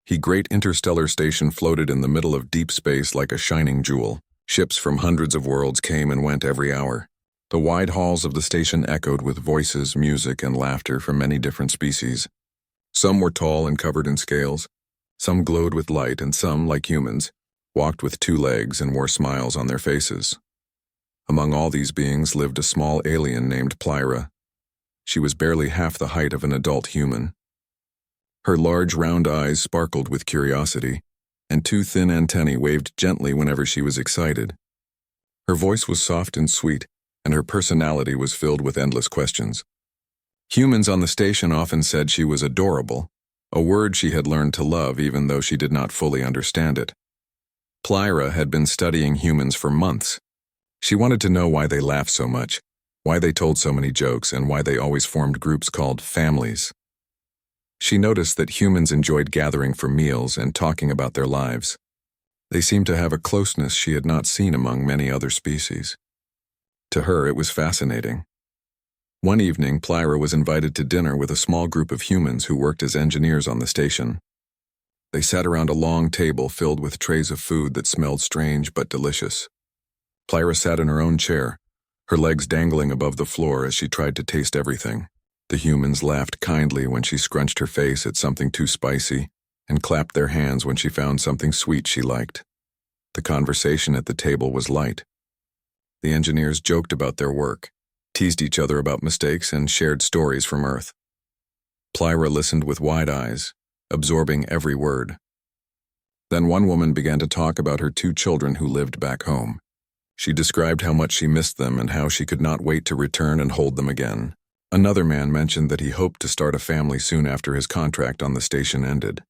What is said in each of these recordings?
The great interstellar station floated in the middle of deep space like a shining jewel. Ships from hundreds of worlds came and went every hour. The wide halls of the station echoed with voices, music, and laughter from many different species. Some were tall and covered in scales. Some glowed with light, and some, like humans, walked with 2 legs and wore smiles on their faces. Among all these beings lived a small alien named Plyra. She was barely half the height of an adult human. Her large round eyes sparkled with curiosity, and 2 thin antennae waved gently whenever she was excited. Her voice was soft and sweet, and her personality was filled with endless questions. Humans on the station often said she was adorable, a word she had learned to love even though she did not fully understand it. Plyra had been studying humans for months. She wanted to know why they laughed so much, why they told so many jokes, and why they always formed groups called families. She noticed that humans enjoyed gathering for meals and talking about their lives. They seemed to have a closeness she had not seen among many other species. To her, it was fascinating. One evening, Plyra was invited to dinner with a small group of humans who worked as engineers on the station. They sat around a long table filled with trays of food that smelled strange but delicious. Plyra sat in her own chair, her legs dangling above the floor as she tried to taste everything. The humans laughed kindly when she scrunched her face at something too spicy, and clapped their hands when she found something sweet she liked. The conversation at the table was light. The engineers joked about their work, teased each other about mistakes, and shared stories from Earth. Plyra listened with wide eyes, absorbing every word. Then one woman began to talk about her 2 children who lived back home. She described how much she missed them and how she could not wait to return and hold them again. Another man mentioned that he hoped to start a family soon after his contract on the station ended.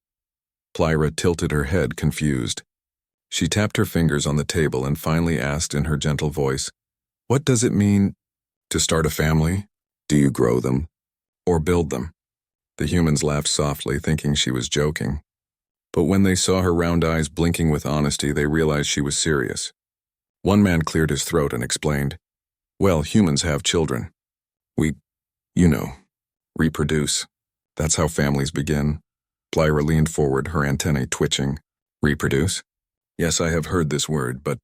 Plyra tilted her head, confused. She tapped her fingers on the table and finally asked in her gentle voice, "What does it mean to start a family? Do you grow them or build them?" The humans laughed softly, thinking she was joking. But when they saw her round eyes blinking with honesty, they realized she was serious. One man cleared his throat and explained, "Well, humans have children. We, reproduce. That's how families begin." Plyra leaned forward, her antennae twitching. "Reproduce? Yes, I have heard this word, but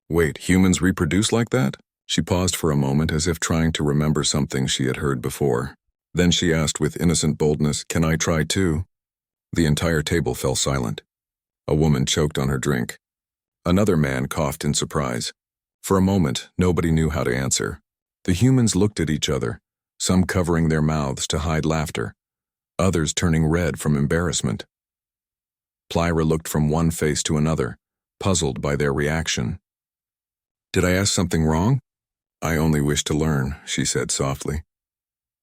wait, humans reproduce like that?" She paused for a moment as if trying to remember something she had heard before. Then she asked with innocent boldness, "Can I try too?" The entire table fell silent. A woman choked on her drink. Another man coughed in surprise. For a moment, nobody knew how to answer. The humans looked at each other, some covering their mouths to hide laughter, others turning red from embarrassment. Plyra looked from one face to another, puzzled by their reaction. "Did I ask something wrong?" "I only wish to learn," she said softly.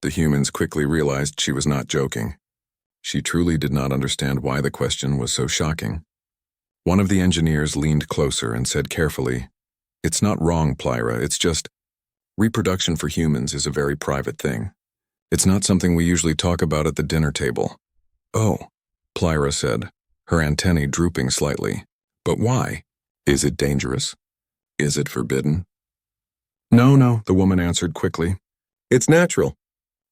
The humans quickly realized she was not joking. She truly did not understand why the question was so shocking. One of the engineers leaned closer and said carefully, "It's not wrong, Plyra, it's just, reproduction for humans is a very private thing. It's not something we usually talk about at the dinner table." "Oh," Plyra said, her antennae drooping slightly. "But why? Is it dangerous? Is it forbidden?" No, the woman answered quickly. "It's natural.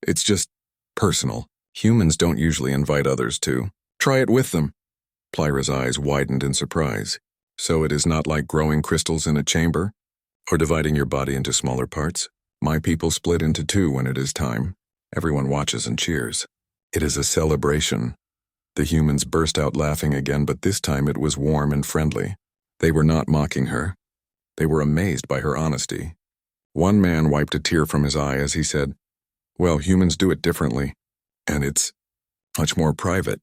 It's just personal. Humans don't usually invite others to try it with them." Plyra's eyes widened in surprise. "So it is not like growing crystals in a chamber, or dividing your body into smaller parts? My people split into 2 when it is time. Everyone watches and cheers. It is a celebration." The humans burst out laughing again, but this time it was warm and friendly. They were not mocking her. They were amazed by her honesty. One man wiped a tear from his eye as he said, "Well, humans do it differently, and it's much more private."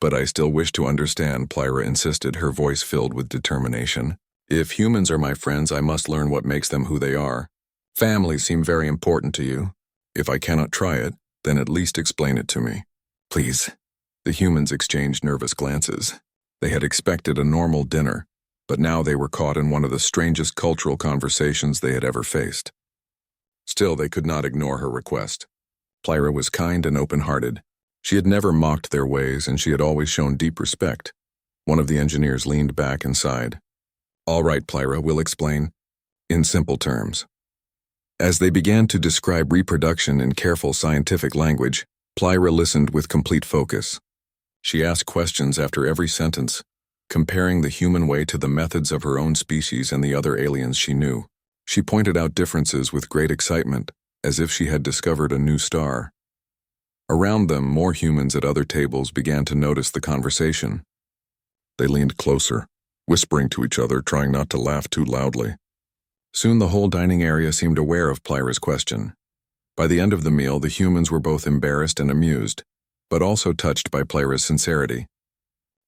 "But I still wish to understand," Plyra insisted, her voice filled with determination. "If humans are my friends, I must learn what makes them who they are. Families seem very important to you. If I cannot try it, then at least explain it to me. Please." The humans exchanged nervous glances. They had expected a normal dinner, but now they were caught in one of the strangest cultural conversations they had ever faced. Still, they could not ignore her request. Plyra was kind and open-hearted. She had never mocked their ways, and she had always shown deep respect. One of the engineers leaned back and sighed. "All right, Plyra, we'll explain. In simple terms." As they began to describe reproduction in careful scientific language, Plyra listened with complete focus. She asked questions after every sentence, comparing the human way to the methods of her own species and the other aliens she knew. She pointed out differences with great excitement, as if she had discovered a new star. Around them, more humans at other tables began to notice the conversation. They leaned closer, whispering to each other, trying not to laugh too loudly. Soon the whole dining area seemed aware of Plyra's question. By the end of the meal, the humans were both embarrassed and amused, but also touched by Plyra's sincerity.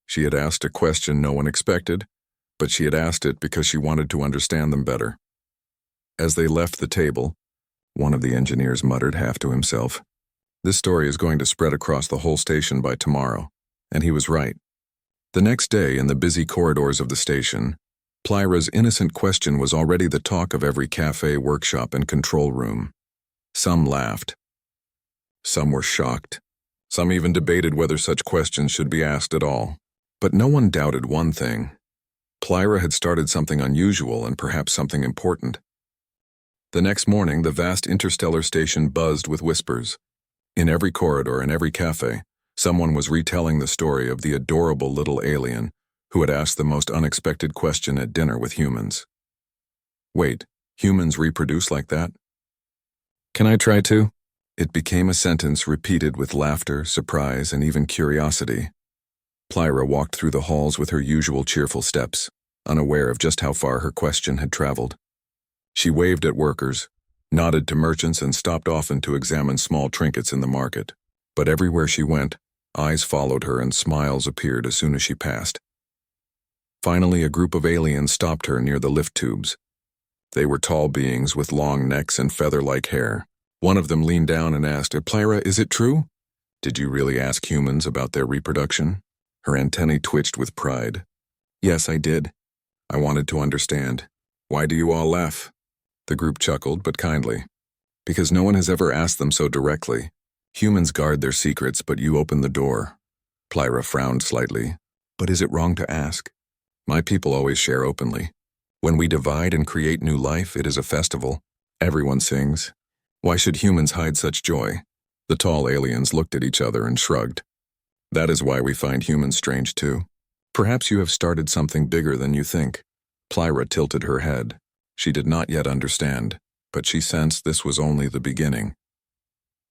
She had asked a question no one expected, but she had asked it because she wanted to understand them better. As they left the table, one of the engineers muttered half to himself, "This story is going to spread across the whole station by tomorrow," and he was right. The next day, in the busy corridors of the station, Plyra's innocent question was already the talk of every cafe, workshop, and control room. Some laughed. Some were shocked. Some even debated whether such questions should be asked at all. But no one doubted one thing. Plyra had started something unusual and perhaps something important. The next morning, the vast interstellar station buzzed with whispers. In every corridor and every cafe, someone was retelling the story of the adorable little alien who had asked the most unexpected question at dinner with humans. "Wait, humans reproduce like that? Can I try to?" It became a sentence repeated with laughter, surprise, and even curiosity. Plyra walked through the halls with her usual cheerful steps, unaware of just how far her question had traveled. She waved at workers, nodded to merchants, and stopped often to examine small trinkets in the market. But everywhere she went, eyes followed her and smiles appeared as soon as she passed. Finally, a group of aliens stopped her near the lift tubes. They were tall beings with long necks and feather-like hair. One of them leaned down and asked, "Plyra, is it true? Did you really ask humans about their reproduction?" Her antennae twitched with pride. "Yes, I did. I wanted to understand. Why do you all laugh?" The group chuckled, but kindly. "Because no one has ever asked them so directly. Humans guard their secrets, but you open the door." Plyra frowned slightly. "But is it wrong to ask? My people always share openly. When we divide and create new life, it is a festival. Everyone sings. Why should humans hide such joy?" The tall aliens looked at each other and shrugged. "That is why we find humans strange too. Perhaps you have started something bigger than you think." Plyra tilted her head. She did not yet understand, but she sensed this was only the beginning.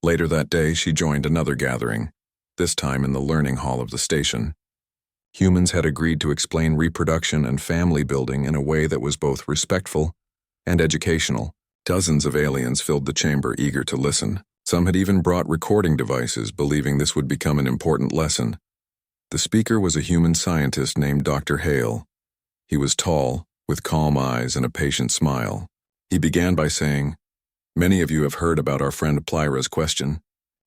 Later that day, she joined another gathering, this time in the learning hall of the station. Humans had agreed to explain reproduction and family building in a way that was both respectful and educational. Dozens of aliens filled the chamber, eager to listen. Some had even brought recording devices, believing this would become an important lesson. The speaker was a human scientist named Dr. Hale. He was tall, with calm eyes and a patient smile. He began by saying, "Many of you have heard about our friend Plyra's question.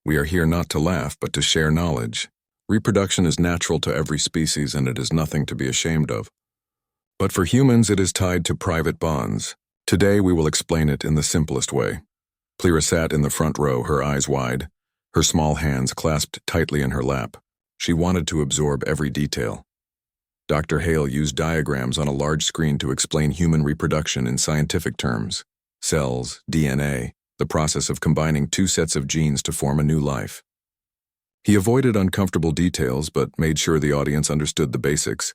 We are here not to laugh, but to share knowledge. Reproduction is natural to every species, and it is nothing to be ashamed of. But for humans, it is tied to private bonds. Today, we will explain it in the simplest way." Plyra sat in the front row, her eyes wide, her small hands clasped tightly in her lap. She wanted to absorb every detail. Dr. Hale used diagrams on a large screen to explain human reproduction in scientific terms. Cells, DNA, the process of combining two sets of genes to form a new life. He avoided uncomfortable details, but made sure the audience understood the basics.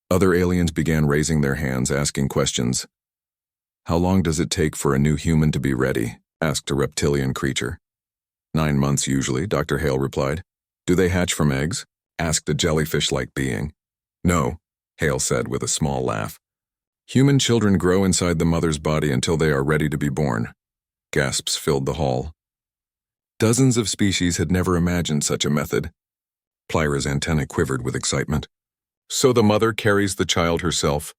Other aliens began raising their hands, asking questions. "How long does it take for a new human to be ready?" asked a reptilian creature. 9 months usually, Dr. Hale replied. "Do they hatch from eggs?" asked a jellyfish-like being. "No," Hale said with a small laugh. "Human children grow inside the mother's body until they are ready to be born." Gasps filled the hall. Dozens of species had never imagined such a method. Plyra's antennae quivered with excitement. "So the mother carries the child herself?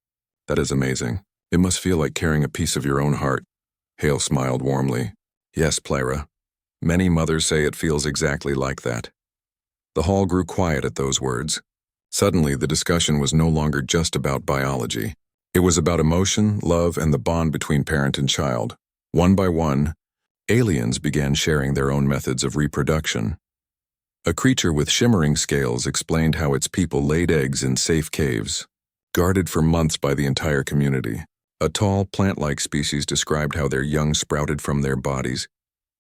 That is amazing. It must feel like carrying a piece of your own heart." Hale smiled warmly. "Yes, Plyra. Many mothers say it feels exactly like that." The hall grew quiet at those words. Suddenly, the discussion was no longer just about biology. It was about emotion, love, and the bond between parent and child. One by one, aliens began sharing their own methods of reproduction. A creature with shimmering scales explained how its people laid eggs in safe caves, guarded for months by the entire community. A tall, plant-like species described how their young sprouted from their bodies,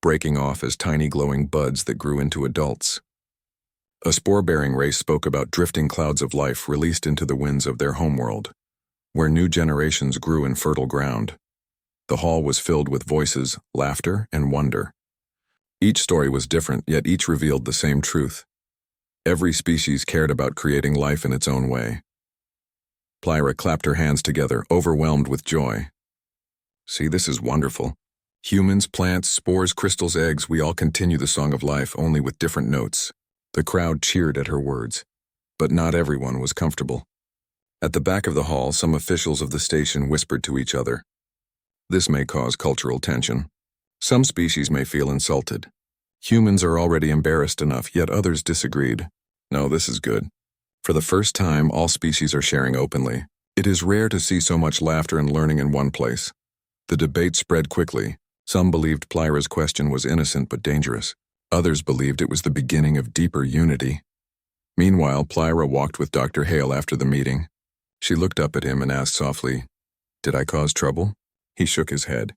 breaking off as tiny glowing buds that grew into adults. A spore-bearing race spoke about drifting clouds of life released into the winds of their homeworld, where new generations grew in fertile ground. The hall was filled with voices, laughter, and wonder. Each story was different, yet each revealed the same truth. Every species cared about creating life in its own way. Plyra clapped her hands together, overwhelmed with joy. See, this is wonderful. Humans, plants, spores, crystals, eggs, we all continue the song of life, only with different notes. The crowd cheered at her words, but not everyone was comfortable. At the back of the hall, some officials of the station whispered to each other. This may cause cultural tension. Some species may feel insulted. Humans are already embarrassed enough, yet others disagreed. No, this is good. For the first time, all species are sharing openly. It is rare to see so much laughter and learning in one place. The debate spread quickly. Some believed Plyra's question was innocent but dangerous. Others believed it was the beginning of deeper unity. Meanwhile, Plyra walked with Dr. Hale after the meeting. She looked up at him and asked softly, "Did I cause trouble?" He shook his head.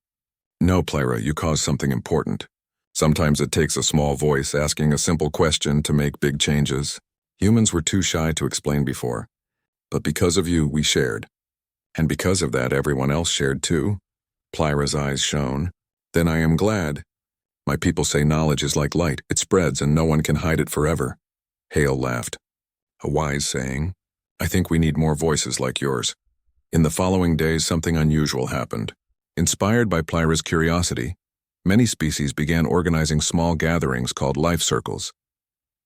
"No, Plyra, you caused something important. Sometimes it takes a small voice asking a simple question to make big changes. Humans were too shy to explain before. But because of you, we shared. And because of that, everyone else shared too." Plyra's eyes shone. "Then I am glad. My people say knowledge is like light. It spreads and no one can hide it forever." Hale laughed. "A wise saying. I think we need more voices like yours." In the following days, something unusual happened. Inspired by Plyra's curiosity, many species began organizing small gatherings called life circles.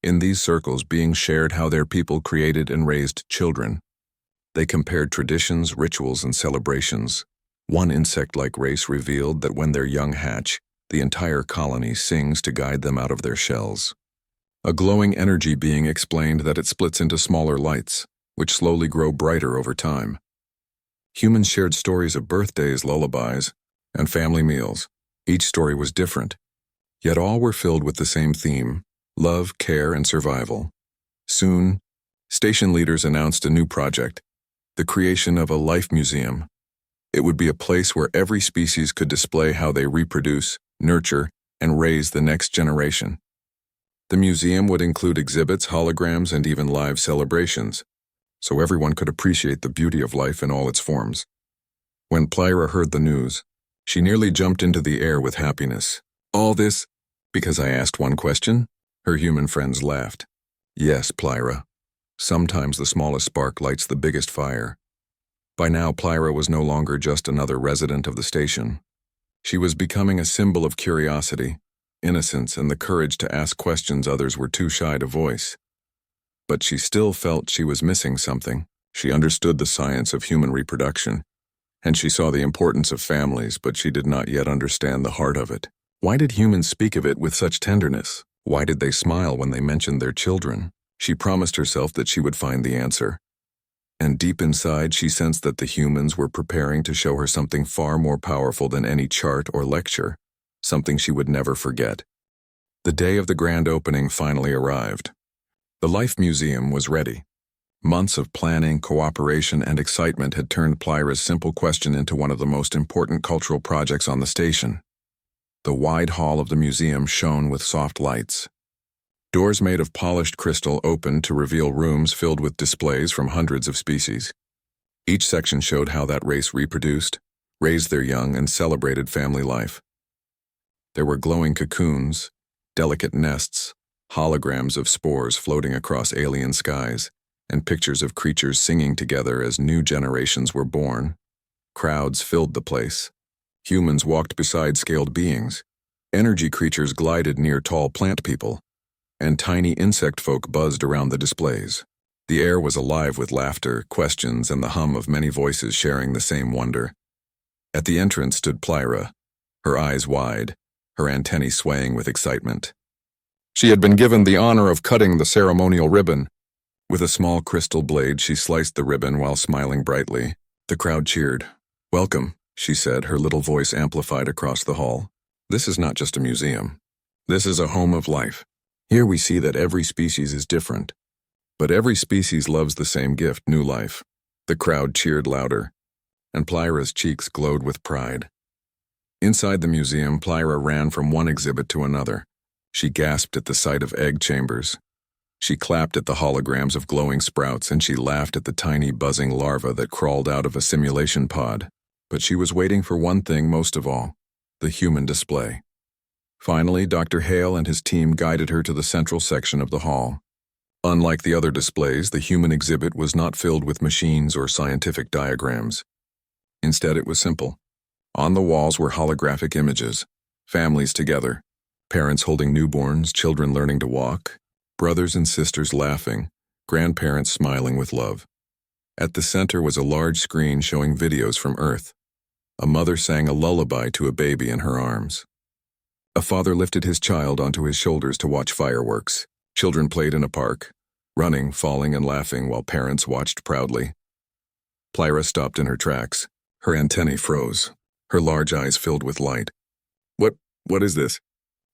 In these circles, beings shared how their people created and raised children. They compared traditions, rituals, and celebrations. One insect-like race revealed that when their young hatch, the entire colony sings to guide them out of their shells. A glowing energy being explained that it splits into smaller lights, which slowly grow brighter over time. Humans shared stories of birthdays, lullabies, and family meals. Each story was different, yet all were filled with the same theme: love, care, and survival. Soon, station leaders announced a new project, the creation of a life museum. It would be a place where every species could display how they reproduce, nurture, and raise the next generation. The museum would include exhibits, holograms, and even live celebrations, so everyone could appreciate the beauty of life in all its forms. When Plyra heard the news, she nearly jumped into the air with happiness. "All this because I asked one question?" Her human friends laughed. "Yes, Plyra. Sometimes the smallest spark lights the biggest fire." By now, Plyra was no longer just another resident of the station. She was becoming a symbol of curiosity, innocence, and the courage to ask questions others were too shy to voice. But she still felt she was missing something. She understood the science of human reproduction, and she saw the importance of families, but she did not yet understand the heart of it. Why did humans speak of it with such tenderness? Why did they smile when they mentioned their children? She promised herself that she would find the answer. And deep inside, she sensed that the humans were preparing to show her something far more powerful than any chart or lecture, something she would never forget. The day of the grand opening finally arrived. The Life Museum was ready. Months of planning, cooperation, and excitement had turned Plyra's simple question into one of the most important cultural projects on the station. The wide hall of the museum shone with soft lights. Doors made of polished crystal opened to reveal rooms filled with displays from hundreds of species. Each section showed how that race reproduced, raised their young, and celebrated family life. There were glowing cocoons, delicate nests, holograms of spores floating across alien skies, and pictures of creatures singing together as new generations were born. Crowds filled the place. Humans walked beside scaled beings. Energy creatures glided near tall plant people, and tiny insect folk buzzed around the displays. The air was alive with laughter, questions, and the hum of many voices sharing the same wonder. At the entrance stood Plyra, her eyes wide, her antennae swaying with excitement. She had been given the honor of cutting the ceremonial ribbon. With a small crystal blade, she sliced the ribbon while smiling brightly. The crowd cheered. "Welcome," she said, her little voice amplified across the hall. "This is not just a museum. This is a home of life. Here we see that every species is different, but every species loves the same gift, new life." The crowd cheered louder, and Plyra's cheeks glowed with pride. Inside the museum, Plyra ran from one exhibit to another. She gasped at the sight of egg chambers. She clapped at the holograms of glowing sprouts, and she laughed at the tiny buzzing larva that crawled out of a simulation pod. But she was waiting for one thing most of all: the human display. Finally, Dr. Hale and his team guided her to the central section of the hall. Unlike the other displays, the human exhibit was not filled with machines or scientific diagrams. Instead, it was simple. On the walls were holographic images, families together, parents holding newborns, children learning to walk, brothers and sisters laughing, grandparents smiling with love. At the center was a large screen showing videos from Earth. A mother sang a lullaby to a baby in her arms. A father lifted his child onto his shoulders to watch fireworks. Children played in a park, running, falling, and laughing while parents watched proudly. Plyra stopped in her tracks. Her antennae froze. Her large eyes filled with light. What is this?"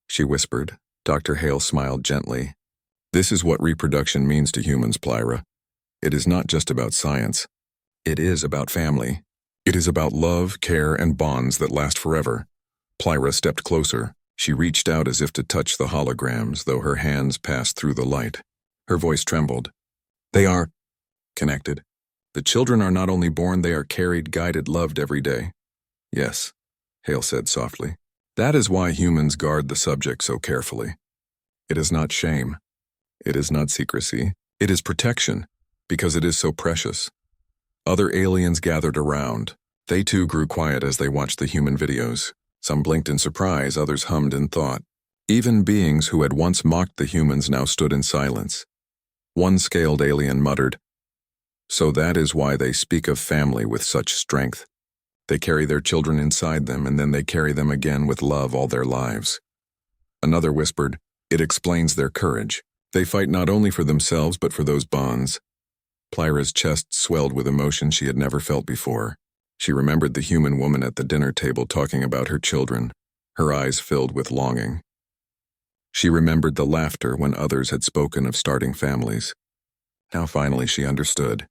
she whispered. Dr. Hale smiled gently. "This is what reproduction means to humans, Plyra. It is not just about science. It is about family. It is about love, care, and bonds that last forever." Plyra stepped closer. She reached out as if to touch the holograms, though her hands passed through the light. Her voice trembled. "They are connected. The children are not only born, they are carried, guided, loved every day." "Yes," Hale said softly. "That is why humans guard the subject so carefully. It is not shame. It is not secrecy. It is protection, because it is so precious." Other aliens gathered around. They too grew quiet as they watched the human videos. Some blinked in surprise, others hummed in thought. Even beings who had once mocked the humans now stood in silence. One scaled alien muttered, "So that is why they speak of family with such strength. They carry their children inside them, and then they carry them again with love all their lives." Another whispered, "It explains their courage. They fight not only for themselves but for those bonds." Plyra's chest swelled with emotion she had never felt before. She remembered the human woman at the dinner table talking about her children, her eyes filled with longing. She remembered the laughter when others had spoken of starting families. Now finally she understood.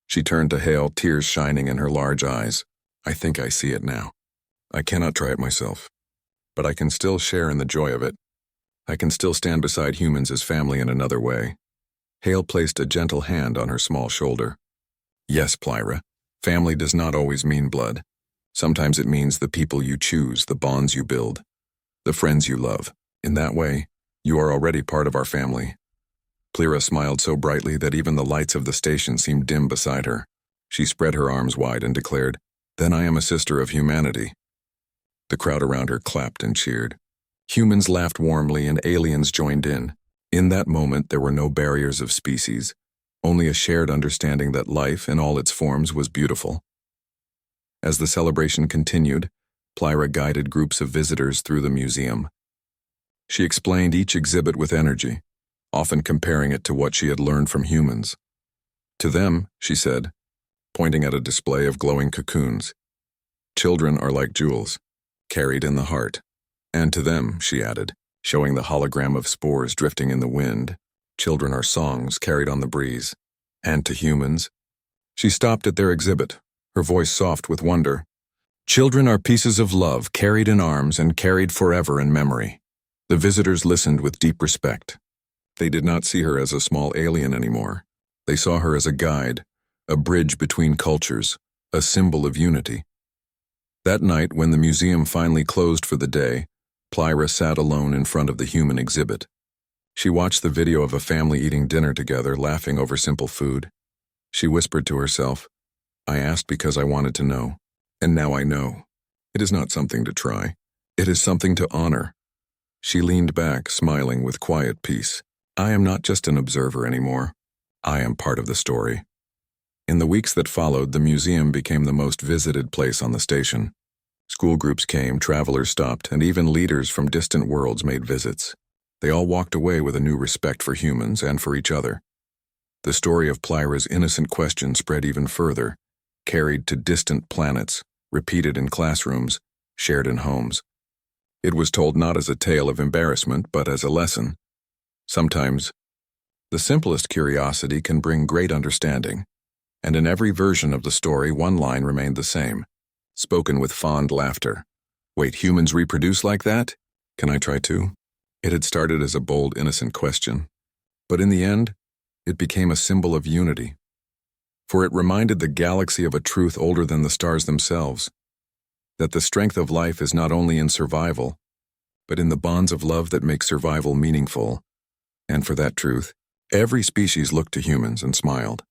She turned to Hale, tears shining in her large eyes. "I think I see it now. I cannot try it myself, but I can still share in the joy of it. I can still stand beside humans as family in another way." Hale placed a gentle hand on her small shoulder. "Yes, Plyra, family does not always mean blood. Sometimes it means the people you choose, the bonds you build, the friends you love. In that way, you are already part of our family." Plyra smiled so brightly that even the lights of the station seemed dim beside her. She spread her arms wide and declared, "Then I am a sister of humanity." The crowd around her clapped and cheered. Humans laughed warmly and aliens joined in. In that moment, there were no barriers of species, only a shared understanding that life in all its forms was beautiful. As the celebration continued, Plyra guided groups of visitors through the museum. She explained each exhibit with energy, often comparing it to what she had learned from humans. To them, she said, pointing at a display of glowing cocoons, "Children are like jewels, carried in the heart." And to them, she added, showing the hologram of spores drifting in the wind, "Children are songs carried on the breeze." And to humans, she stopped at their exhibit, her voice soft with wonder, "Children are pieces of love carried in arms and carried forever in memory." The visitors listened with deep respect. They did not see her as a small alien anymore. They saw her as a guide, a bridge between cultures, a symbol of unity. That night, when the museum finally closed for the day, Plyra sat alone in front of the human exhibit. She watched the video of a family eating dinner together, laughing over simple food. She whispered to herself, "I asked because I wanted to know, and now I know. It is not something to try. It is something to honor." She leaned back, smiling with quiet peace. "I am not just an observer anymore. I am part of the story." In the weeks that followed, the museum became the most visited place on the station. School groups came, travelers stopped, and even leaders from distant worlds made visits. They all walked away with a new respect for humans and for each other. The story of Plyra's innocent question spread even further, carried to distant planets, repeated in classrooms, shared in homes. It was told not as a tale of embarrassment, but as a lesson. Sometimes, the simplest curiosity can bring great understanding, and in every version of the story, one line remained the same, spoken with fond laughter. "Wait, humans reproduce like that? Can I try too?" It had started as a bold, innocent question. But in the end, it became a symbol of unity, for it reminded the galaxy of a truth older than the stars themselves, that the strength of life is not only in survival, but in the bonds of love that make survival meaningful. And for that truth, every species looked to humans and smiled.